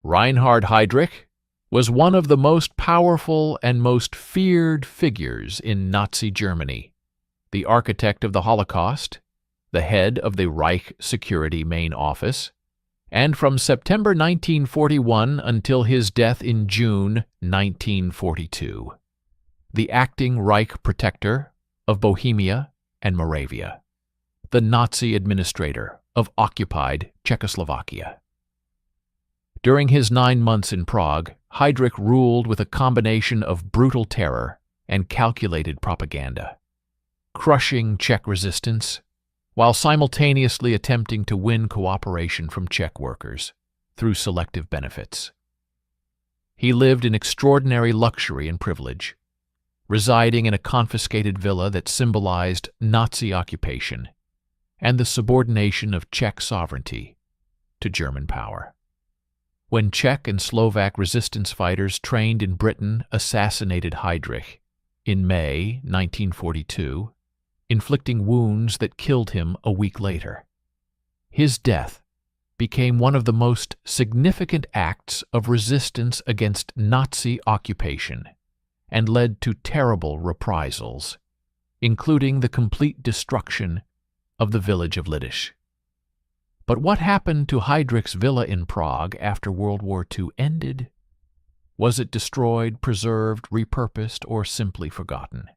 Reinhard Heydrich was one of the most powerful and most feared figures in Nazi Germany, the architect of the Holocaust, the head of the Reich Security Main Office, and from September 1941 until his death in June 1942, the acting Reich protector of Bohemia and Moravia, the Nazi administrator of occupied Czechoslovakia. During his 9 months in Prague, Heydrich ruled with a combination of brutal terror and calculated propaganda, crushing Czech resistance while simultaneously attempting to win cooperation from Czech workers through selective benefits. He lived in extraordinary luxury and privilege, residing in a confiscated villa that symbolized Nazi occupation and the subordination of Czech sovereignty to German power. When Czech and Slovak resistance fighters trained in Britain assassinated Heydrich in May 1942, inflicting wounds that killed him a week later, his death became one of the most significant acts of resistance against Nazi occupation and led to terrible reprisals, including the complete destruction of the village of Lidice. But what happened to Heydrich's villa in Prague after World War II ended? Was it destroyed, preserved, repurposed, or simply forgotten?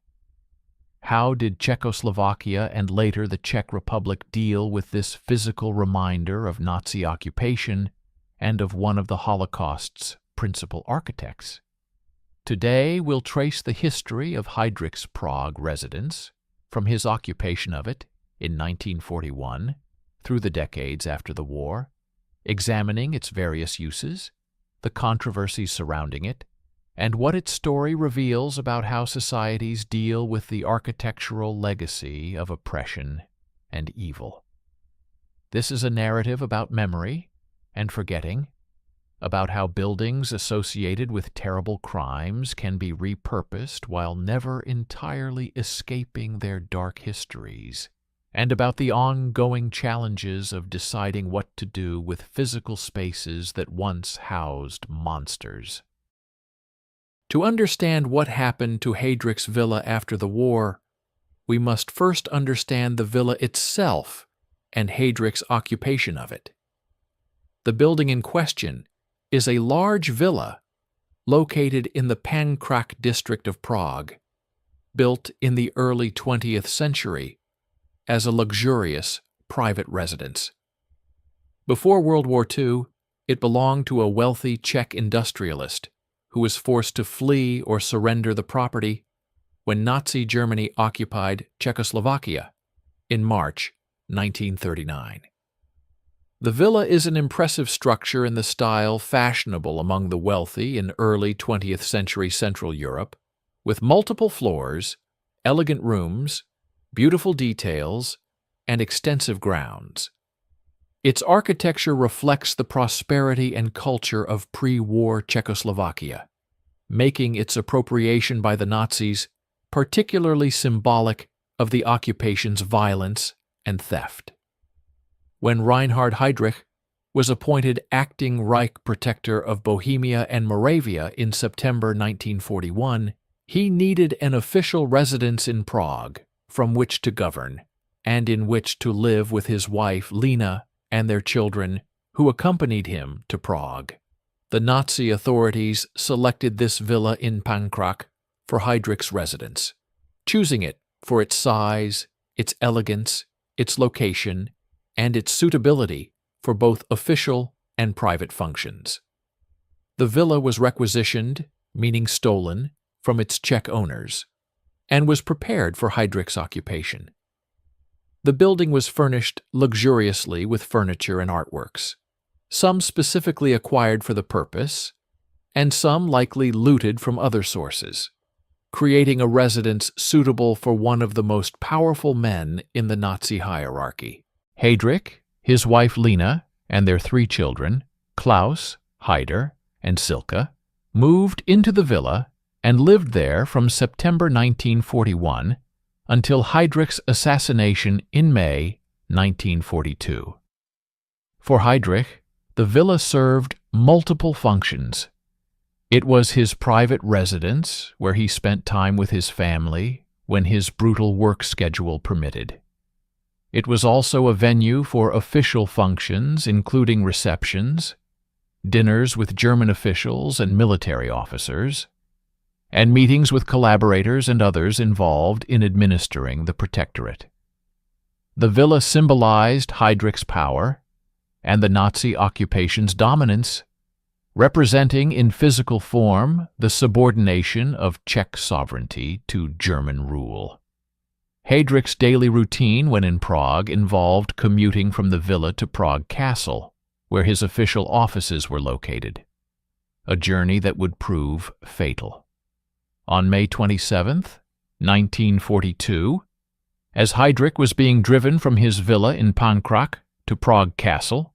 How did Czechoslovakia and later the Czech Republic deal with this physical reminder of Nazi occupation and of one of the Holocaust's principal architects? Today we'll trace the history of Heydrich's Prague residence, from his occupation of it in 1941 through the decades after the war, examining its various uses, the controversies surrounding it, and what its story reveals about how societies deal with the architectural legacy of oppression and evil. This is a narrative about memory and forgetting, about how buildings associated with terrible crimes can be repurposed while never entirely escaping their dark histories, and about the ongoing challenges of deciding what to do with physical spaces that once housed monsters. To understand what happened to Heydrich's villa after the war, we must first understand the villa itself and Heydrich's occupation of it. The building in question is a large villa located in the Pankrak district of Prague, built in the early 20th century as a luxurious private residence. Before World War II, it belonged to a wealthy Czech industrialist who was forced to flee or surrender the property when Nazi Germany occupied Czechoslovakia in March 1939. The villa is an impressive structure in the style fashionable among the wealthy in early 20th century Central Europe, with multiple floors, elegant rooms, beautiful details, and extensive grounds. Its architecture reflects the prosperity and culture of pre-war Czechoslovakia, making its appropriation by the Nazis particularly symbolic of the occupation's violence and theft. When Reinhard Heydrich was appointed acting Reich protector of Bohemia and Moravia in September 1941, he needed an official residence in Prague from which to govern, and in which to live with his wife Lena and their children, who accompanied him to Prague. The Nazi authorities selected this villa in Pankrak for Heydrich's residence, choosing it for its size, its elegance, its location, and its suitability for both official and private functions. The villa was requisitioned, meaning stolen, from its Czech owners, and was prepared for Heydrich's occupation. The building was furnished luxuriously with furniture and artworks, some specifically acquired for the purpose, and some likely looted from other sources, creating a residence suitable for one of the most powerful men in the Nazi hierarchy. Heydrich, his wife Lena, and their 3 children, Klaus, Heider, and Silke, moved into the villa and lived there from September 1941 until Heydrich's assassination in May 1942. For Heydrich, the villa served multiple functions. It was his private residence, where he spent time with his family when his brutal work schedule permitted. It was also a venue for official functions, including receptions, dinners with German officials and military officers, and meetings with collaborators and others involved in administering the protectorate. The villa symbolized Heydrich's power and the Nazi occupation's dominance, representing in physical form the subordination of Czech sovereignty to German rule. Heydrich's daily routine when in Prague involved commuting from the villa to Prague Castle, where his official offices were located, a journey that would prove fatal. On May 27, 1942, as Heydrich was being driven from his villa in Pankrak to Prague Castle,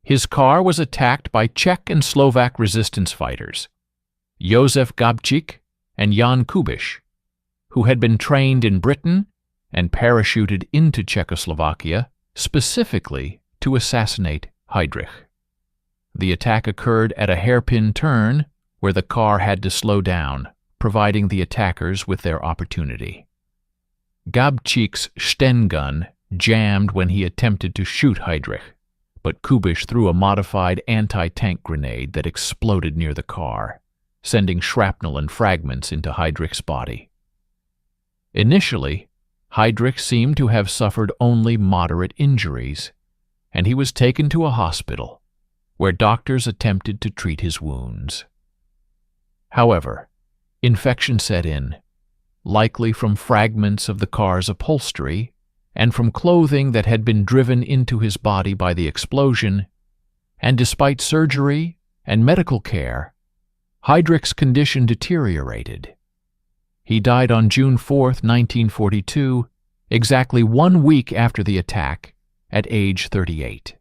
his car was attacked by Czech and Slovak resistance fighters, Josef Gabčík and Jan Kubiš, who had been trained in Britain and parachuted into Czechoslovakia specifically to assassinate Heydrich. The attack occurred at a hairpin turn where the car had to slow down, providing the attackers with their opportunity. Gabčík's Sten gun jammed when he attempted to shoot Heydrich, but Kubiš threw a modified anti-tank grenade that exploded near the car, sending shrapnel and fragments into Heydrich's body. Initially, Heydrich seemed to have suffered only moderate injuries, and he was taken to a hospital, where doctors attempted to treat his wounds. However, infection set in, likely from fragments of the car's upholstery and from clothing that had been driven into his body by the explosion, and despite surgery and medical care, Heydrich's condition deteriorated. He died on June 4, 1942, exactly 1 week after the attack, at age 38.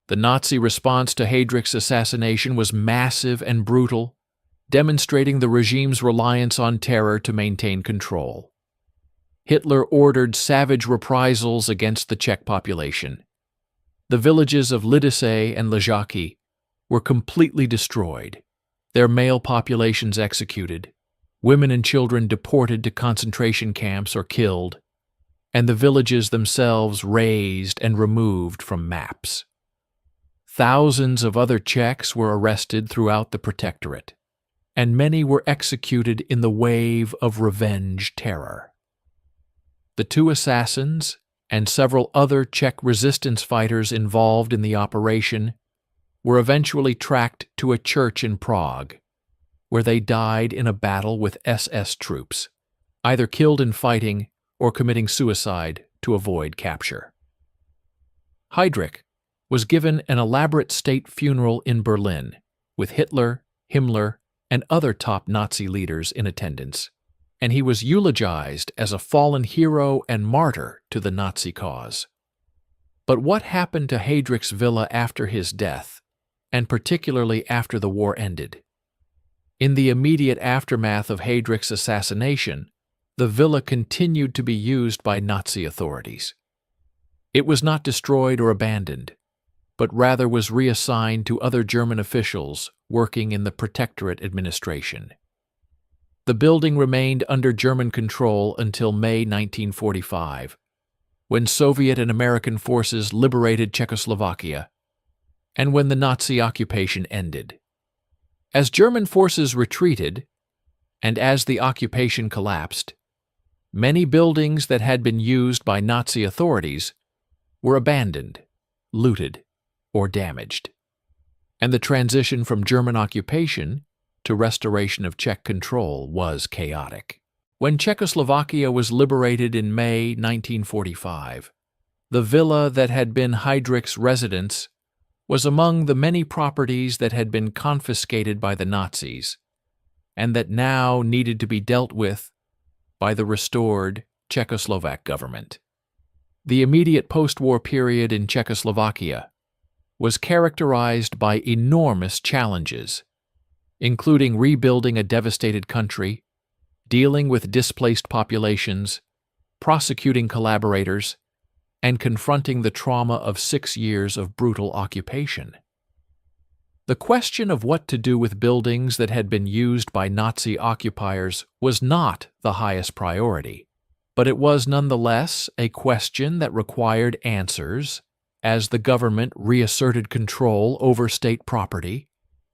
The Nazi response to Heydrich's assassination was massive and brutal, demonstrating the regime's reliance on terror to maintain control. Hitler ordered savage reprisals against the Czech population. The villages of Lidice and Ležáky were completely destroyed, their male populations executed, women and children deported to concentration camps or killed, and the villages themselves razed and removed from maps. Thousands of other Czechs were arrested throughout the Protectorate, and many were executed in the wave of revenge terror. The 2 assassins and several other Czech resistance fighters involved in the operation were eventually tracked to a church in Prague, where they died in a battle with SS troops, either killed in fighting or committing suicide to avoid capture. Heydrich was given an elaborate state funeral in Berlin, with Hitler, Himmler, and other top Nazi leaders in attendance, and he was eulogized as a fallen hero and martyr to the Nazi cause. But what happened to Heydrich's villa after his death, and particularly after the war ended? In the immediate aftermath of Heydrich's assassination, the villa continued to be used by Nazi authorities. It was not destroyed or abandoned, but rather was reassigned to other German officials working in the Protectorate administration. The building remained under German control until May 1945, when Soviet and American forces liberated Czechoslovakia, and when the Nazi occupation ended. As German forces retreated, and as the occupation collapsed, many buildings that had been used by Nazi authorities were abandoned, looted, or damaged, and the transition from German occupation to restoration of Czech control was chaotic. When Czechoslovakia was liberated in May 1945, the villa that had been Heydrich's residence was among the many properties that had been confiscated by the Nazis, and that now needed to be dealt with by the restored Czechoslovak government. The immediate post-war period in Czechoslovakia was characterized by enormous challenges, including rebuilding a devastated country, dealing with displaced populations, prosecuting collaborators, and confronting the trauma of 6 years of brutal occupation. The question of what to do with buildings that had been used by Nazi occupiers was not the highest priority, but it was nonetheless a question that required answers as the government reasserted control over state property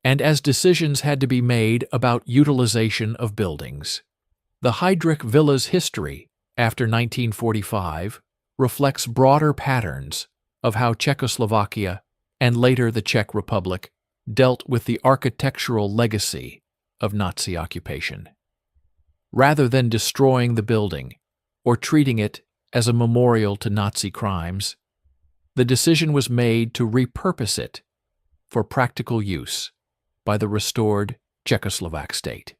and as decisions had to be made about utilization of buildings. The Heydrich villa's history after 1945 reflects broader patterns of how Czechoslovakia and later the Czech Republic dealt with the architectural legacy of Nazi occupation. Rather than destroying the building or treating it as a memorial to Nazi crimes, the decision was made to repurpose it for practical use by the restored Czechoslovak state.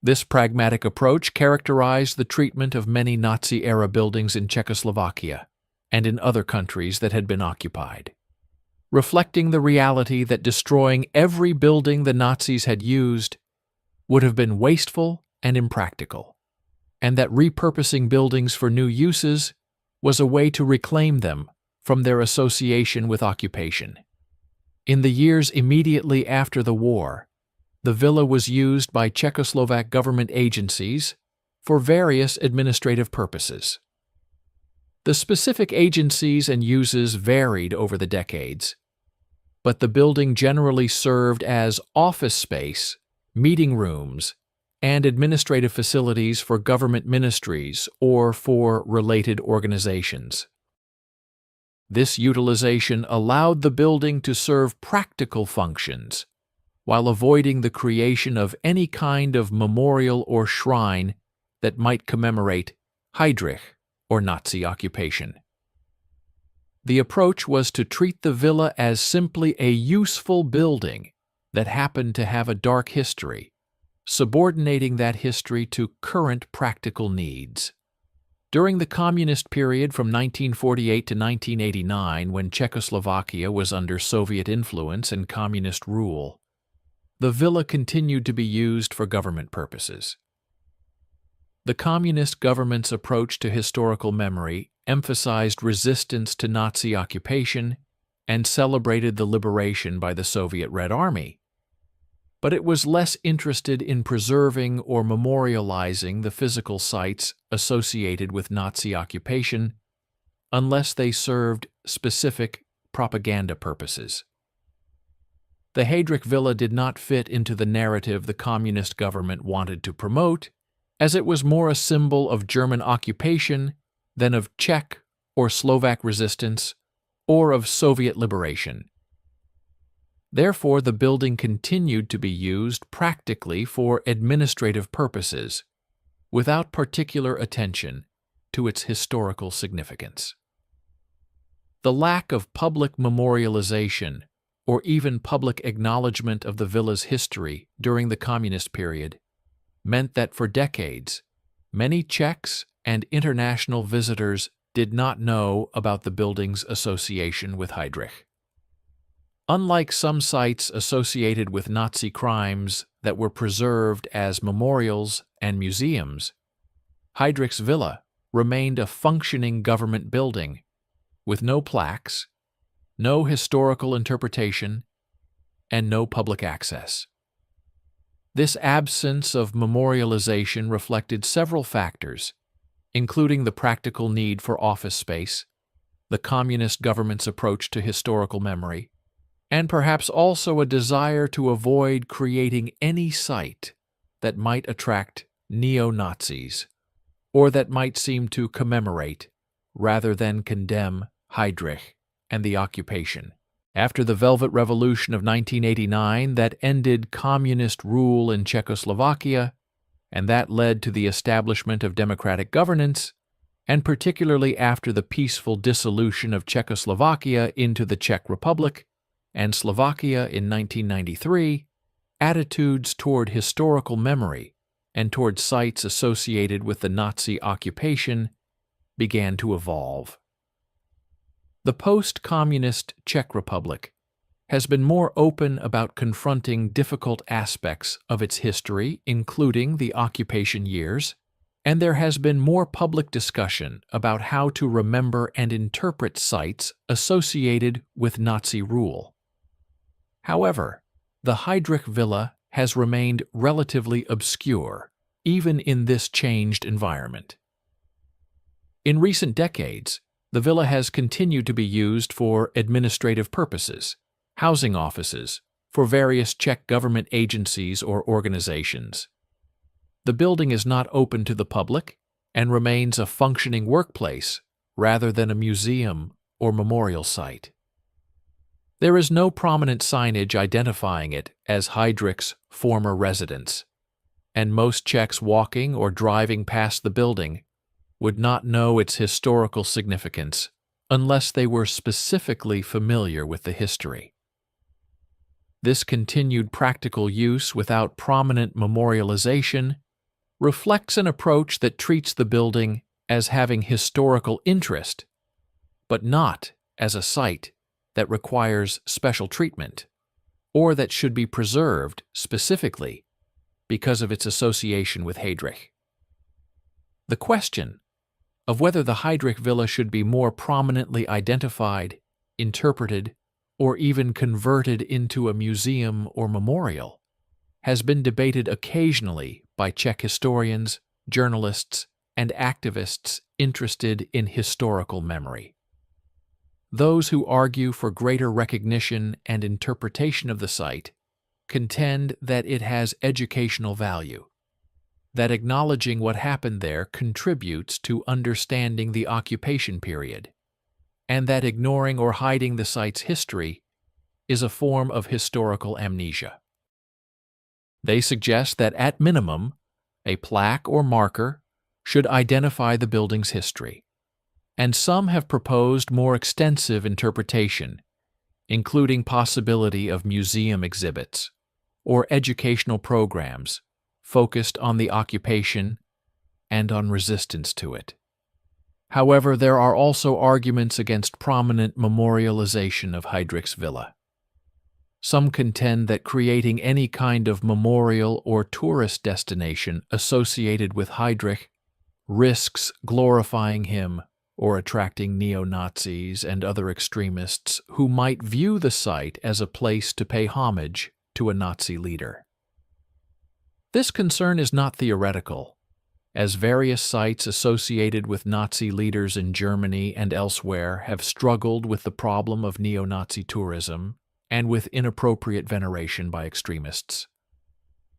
This pragmatic approach characterized the treatment of many Nazi-era buildings in Czechoslovakia and in other countries that had been occupied, reflecting the reality that destroying every building the Nazis had used would have been wasteful and impractical, and that repurposing buildings for new uses was a way to reclaim them from their association with occupation. In the years immediately after the war, the villa was used by Czechoslovak government agencies for various administrative purposes. The specific agencies and uses varied over the decades, but the building generally served as office space, meeting rooms, and administrative facilities for government ministries or for related organizations. This utilization allowed the building to serve practical functions while avoiding the creation of any kind of memorial or shrine that might commemorate Heydrich or Nazi occupation. The approach was to treat the villa as simply a useful building that happened to have a dark history, subordinating that history to current practical needs. During the communist period from 1948 to 1989, when Czechoslovakia was under Soviet influence and communist rule, the villa continued to be used for government purposes. The communist government's approach to historical memory emphasized resistance to Nazi occupation and celebrated the liberation by the Soviet Red Army, but it was less interested in preserving or memorializing the physical sites associated with Nazi occupation unless they served specific propaganda purposes. The Heydrich Villa did not fit into the narrative the communist government wanted to promote, as it was more a symbol of German occupation than of Czech or Slovak resistance or of Soviet liberation. Therefore, the building continued to be used practically for administrative purposes, without particular attention to its historical significance. The lack of public memorialization or even public acknowledgement of the villa's history during the communist period meant that for decades, many Czechs and international visitors did not know about the building's association with Heydrich. Unlike some sites associated with Nazi crimes that were preserved as memorials and museums, Heydrich's villa remained a functioning government building with no plaques, no historical interpretation, and no public access. This absence of memorialization reflected several factors, including the practical need for office space, the communist government's approach to historical memory, and perhaps also a desire to avoid creating any site that might attract neo-Nazis or that might seem to commemorate rather than condemn Heydrich and the occupation. After the Velvet Revolution of 1989 that ended communist rule in Czechoslovakia, and that led to the establishment of democratic governance, and particularly after the peaceful dissolution of Czechoslovakia into the Czech Republic and Slovakia in 1993, attitudes toward historical memory and toward sites associated with the Nazi occupation began to evolve. The post-communist Czech Republic has been more open about confronting difficult aspects of its history, including the occupation years, and there has been more public discussion about how to remember and interpret sites associated with Nazi rule. However, the Heydrich Villa has remained relatively obscure, even in this changed environment. In recent decades, the villa has continued to be used for administrative purposes, housing offices, for various Czech government agencies or organizations. The building is not open to the public and remains a functioning workplace rather than a museum or memorial site. There is no prominent signage identifying it as Heydrich's former residence, and most Czechs walking or driving past the building would not know its historical significance unless they were specifically familiar with the history. This continued practical use without prominent memorialization reflects an approach that treats the building as having historical interest, but not as a site that requires special treatment, or that should be preserved specifically because of its association with Heydrich. The question of whether the Heydrich Villa should be more prominently identified, interpreted, or even converted into a museum or memorial has been debated occasionally by Czech historians, journalists, and activists interested in historical memory. Those who argue for greater recognition and interpretation of the site contend that it has educational value, that acknowledging what happened there contributes to understanding the occupation period, and that ignoring or hiding the site's history is a form of historical amnesia. They suggest that at minimum, a plaque or marker should identify the building's history, and some have proposed more extensive interpretation, including possibility of museum exhibits or educational programs focused on the occupation and on resistance to it. However, there are also arguments against prominent memorialization of Heydrich's villa. Some contend that creating any kind of memorial or tourist destination associated with Heydrich risks glorifying him or attracting neo-Nazis and other extremists who might view the site as a place to pay homage to a Nazi leader. This concern is not theoretical, as various sites associated with Nazi leaders in Germany and elsewhere have struggled with the problem of neo-Nazi tourism and with inappropriate veneration by extremists.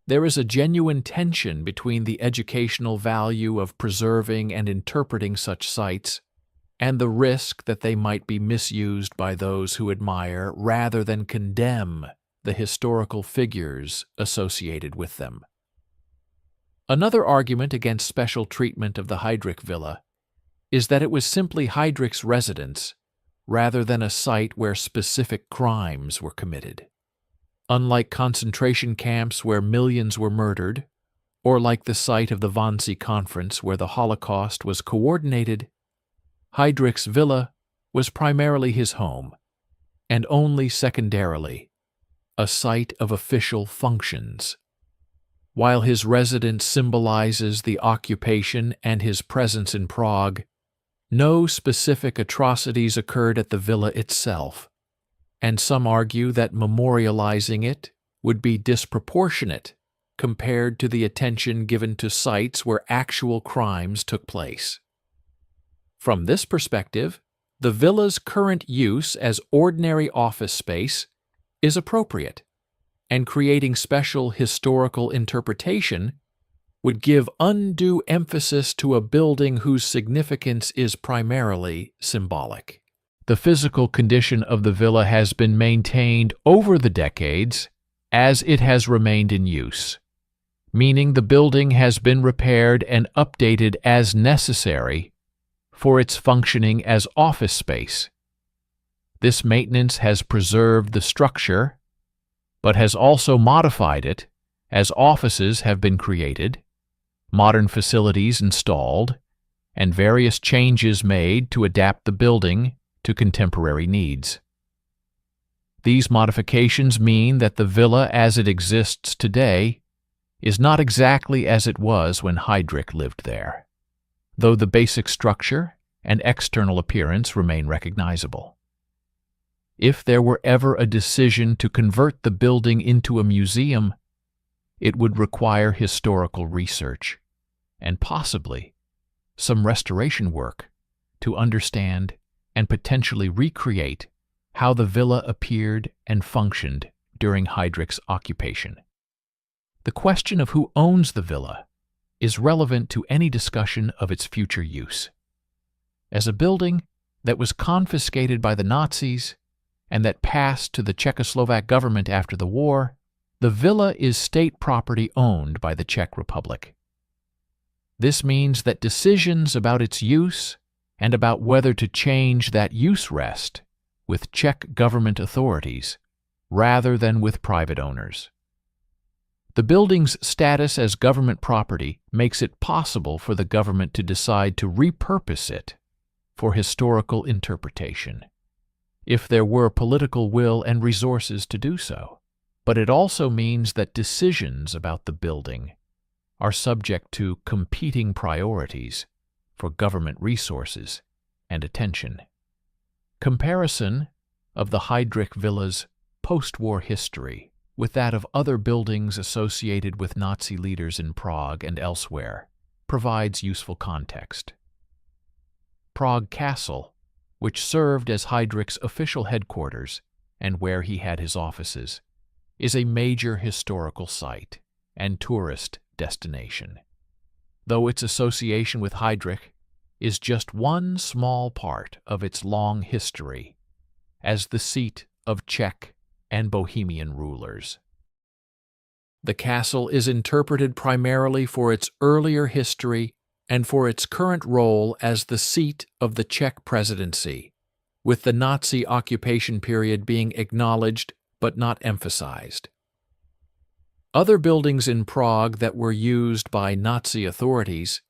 There is a genuine tension between the educational value of preserving and interpreting such sites and the risk that they might be misused by those who admire rather than condemn the historical figures associated with them. Another argument against special treatment of the Heydrich Villa is that it was simply Heydrich's residence rather than a site where specific crimes were committed. Unlike concentration camps where millions were murdered, or like the site of the Wannsee Conference where the Holocaust was coordinated, Heydrich's villa was primarily his home, and only secondarily a site of official functions. While his residence symbolizes the occupation and his presence in Prague, no specific atrocities occurred at the villa itself, and some argue that memorializing it would be disproportionate compared to the attention given to sites where actual crimes took place. From this perspective, the villa's current use as ordinary office space is appropriate, and creating special historical interpretation would give undue emphasis to a building whose significance is primarily symbolic. The physical condition of the villa has been maintained over the decades as it has remained in use, meaning the building has been repaired and updated as necessary for its functioning as office space. This maintenance has preserved the structure, but has also modified it as offices have been created, modern facilities installed, and various changes made to adapt the building to contemporary needs. These modifications mean that the villa as it exists today is not exactly as it was when Heydrich lived there, though the basic structure and external appearance remain recognizable. If there were ever a decision to convert the building into a museum, it would require historical research and possibly some restoration work to understand and potentially recreate how the villa appeared and functioned during Heydrich's occupation. The question of who owns the villa is relevant to any discussion of its future use. As a building that was confiscated by the Nazis and that passed to the Czechoslovak government after the war, the villa is state property owned by the Czech Republic. This means that decisions about its use and about whether to change that use rest with Czech government authorities rather than with private owners. The building's status as government property makes it possible for the government to decide to repurpose it for historical interpretation, if there were political will and resources to do so. But it also means that decisions about the building are subject to competing priorities for government resources and attention. Comparison of the Heydrich villa's post-war history with that of other buildings associated with Nazi leaders in Prague and elsewhere provides useful context. Prague Castle, which served as Heydrich's official headquarters and where he had his offices, is a major historical site and tourist destination, though its association with Heydrich is just one small part of its long history as the seat of Czech and Bohemian rulers. The castle is interpreted primarily for its earlier history and for its current role as the seat of the Czech presidency, with the Nazi occupation period being acknowledged but not emphasized. Other buildings in Prague that were used by Nazi authorities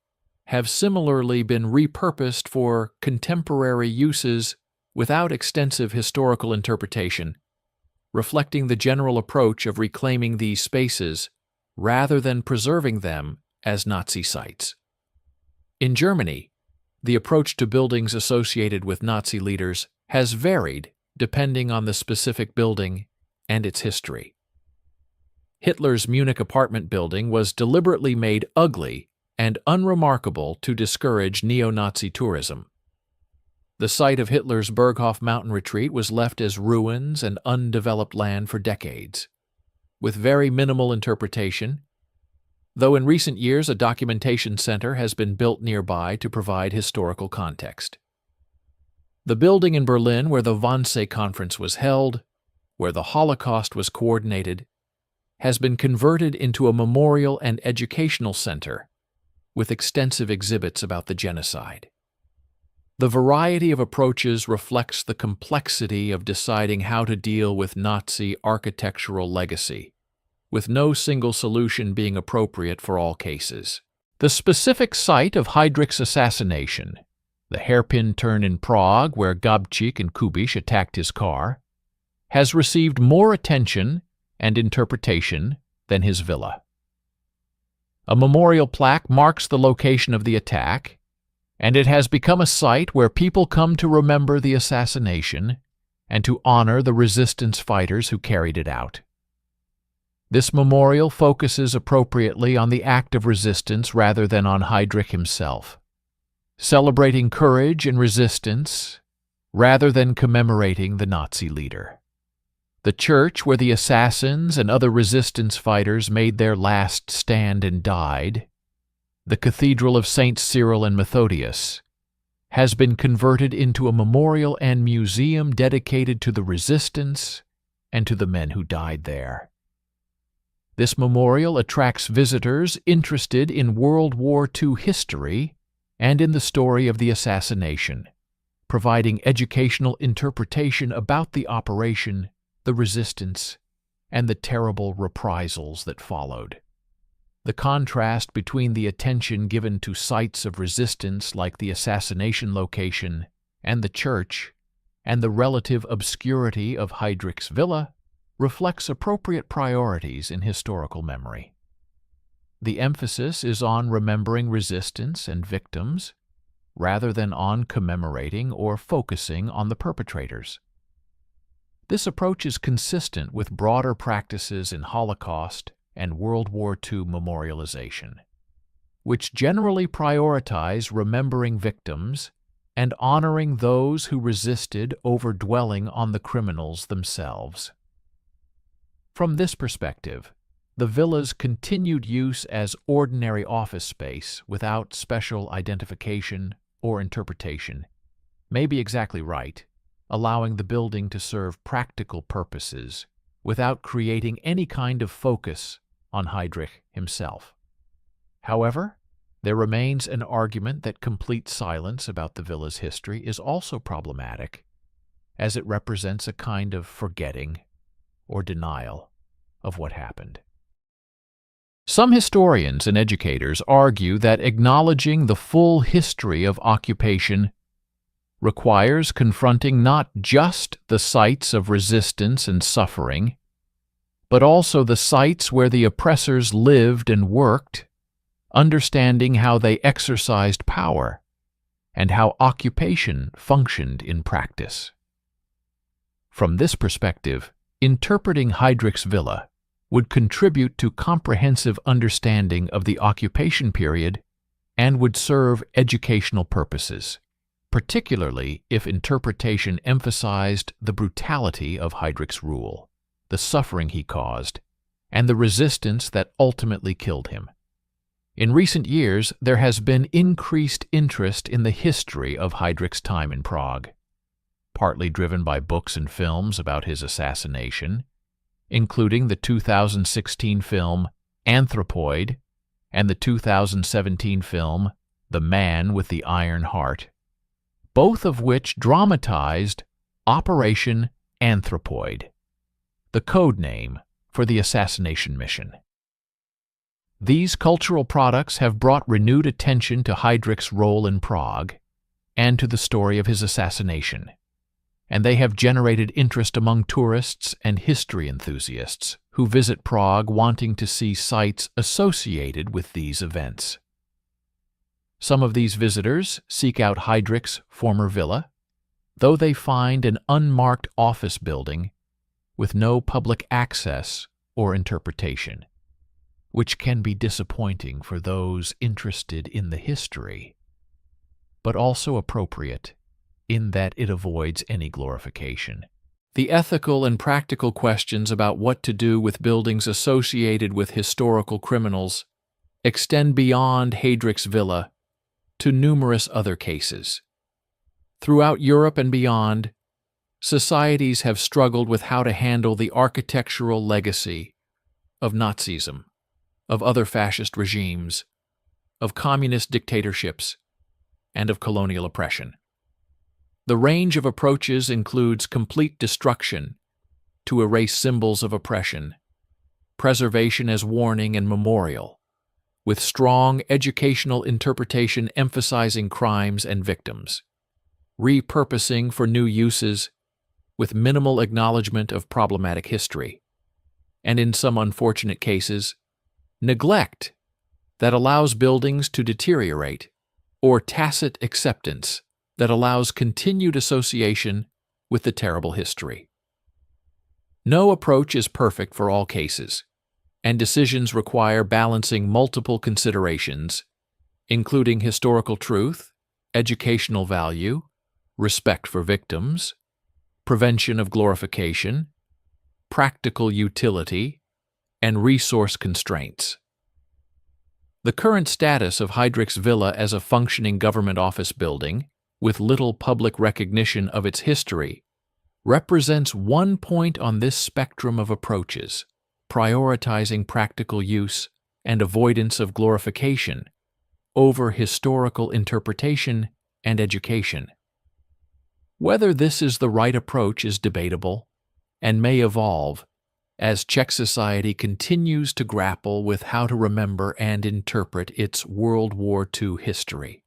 have similarly been repurposed for contemporary uses without extensive historical interpretation, reflecting the general approach of reclaiming these spaces rather than preserving them as Nazi sites. In Germany, the approach to buildings associated with Nazi leaders has varied depending on the specific building and its history. Hitler's Munich apartment building was deliberately made ugly and unremarkable to discourage neo-Nazi tourism. The site of Hitler's Berghof mountain retreat was left as ruins and undeveloped land for decades, with very minimal interpretation, though in recent years a documentation center has been built nearby to provide historical context. The building in Berlin where the Wannsee Conference was held, where the Holocaust was coordinated, has been converted into a memorial and educational center with extensive exhibits about the genocide. The variety of approaches reflects the complexity of deciding how to deal with Nazi architectural legacy, with no single solution being appropriate for all cases. The specific site of Heydrich's assassination, the hairpin turn in Prague where Gabčík and Kubiš attacked his car, has received more attention and interpretation than his villa. A memorial plaque marks the location of the attack, and it has become a site where people come to remember the assassination and to honor the resistance fighters who carried it out. This memorial focuses appropriately on the act of resistance rather than on Heydrich himself, celebrating courage and resistance rather than commemorating the Nazi leader. The church where the assassins and other resistance fighters made their last stand and died, the Cathedral of Saints Cyril and Methodius, has been converted into a memorial and museum dedicated to the resistance and to the men who died there. This memorial attracts visitors interested in World War II history and in the story of the assassination, providing educational interpretation about the operation, the resistance, and the terrible reprisals that followed. The contrast between the attention given to sites of resistance like the assassination location and the church, and the relative obscurity of Heydrich's villa, reflects appropriate priorities in historical memory. the emphasis is on remembering resistance and victims, rather than on commemorating or focusing on the perpetrators. This approach is consistent with broader practices in Holocaust and World War II memorialization, which generally prioritize remembering victims and honoring those who resisted over dwelling on the criminals themselves. From this perspective, the villa's continued use as ordinary office space without special identification or interpretation may be exactly right, allowing the building to serve practical purposes without creating any kind of focus on Heydrich himself. However, there remains an argument that complete silence about the villa's history is also problematic, as it represents a kind of forgetting or denial of what happened. Some historians and educators argue that acknowledging the full history of occupation requires confronting not just the sites of resistance and suffering, but also the sites where the oppressors lived and worked, understanding how they exercised power and how occupation functioned in practice. From this perspective, interpreting Heydrich's villa would contribute to comprehensive understanding of the occupation period and would serve educational purposes, particularly if interpretation emphasized the brutality of Heydrich's rule, the suffering he caused, and the resistance that ultimately killed him. In recent years, there has been increased interest in the history of Heydrich's time in Prague, partly driven by books and films about his assassination, including the 2016 film Anthropoid and the 2017 film The Man with the Iron Heart, both of which dramatized Operation Anthropoid, the code name for the assassination mission. These cultural products have brought renewed attention to Heydrich's role in Prague and to the story of his assassination, and they have generated interest among tourists and history enthusiasts who visit Prague wanting to see sites associated with these events. Some of these visitors seek out Heydrich's former villa, though they find an unmarked office building with no public access or interpretation, which can be disappointing for those interested in the history, but also appropriate in that it avoids any glorification. The ethical and practical questions about what to do with buildings associated with historical criminals extend beyond Heydrich's villa to numerous other cases. Throughout Europe and beyond, societies have struggled with how to handle the architectural legacy of Nazism, of other fascist regimes, of communist dictatorships, and of colonial oppression. The range of approaches includes complete destruction to erase symbols of oppression, preservation as warning and memorial, with strong educational interpretation emphasizing crimes and victims, repurposing for new uses with minimal acknowledgement of problematic history, and in some unfortunate cases, neglect that allows buildings to deteriorate, or tacit acceptance that allows continued association with the terrible history. No approach is perfect for all cases, and decisions require balancing multiple considerations, including historical truth, educational value, respect for victims, prevention of glorification, practical utility, and resource constraints. The current status of Heydrich's villa as a functioning government office building, with little public recognition of its history, represents one point on this spectrum of approaches, prioritizing practical use and avoidance of glorification over historical interpretation and education. Whether this is the right approach is debatable and may evolve as Czech society continues to grapple with how to remember and interpret its World War II history.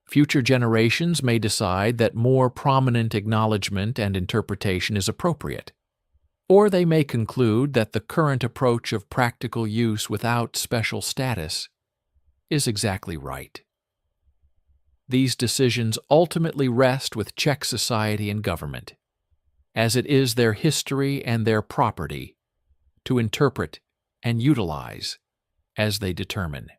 Future generations may decide that more prominent acknowledgement and interpretation is appropriate, Or they may conclude that the current approach of practical use without special status is exactly right. These decisions ultimately rest with Czech society and government, as it is their history and their property to interpret and utilize as they determine.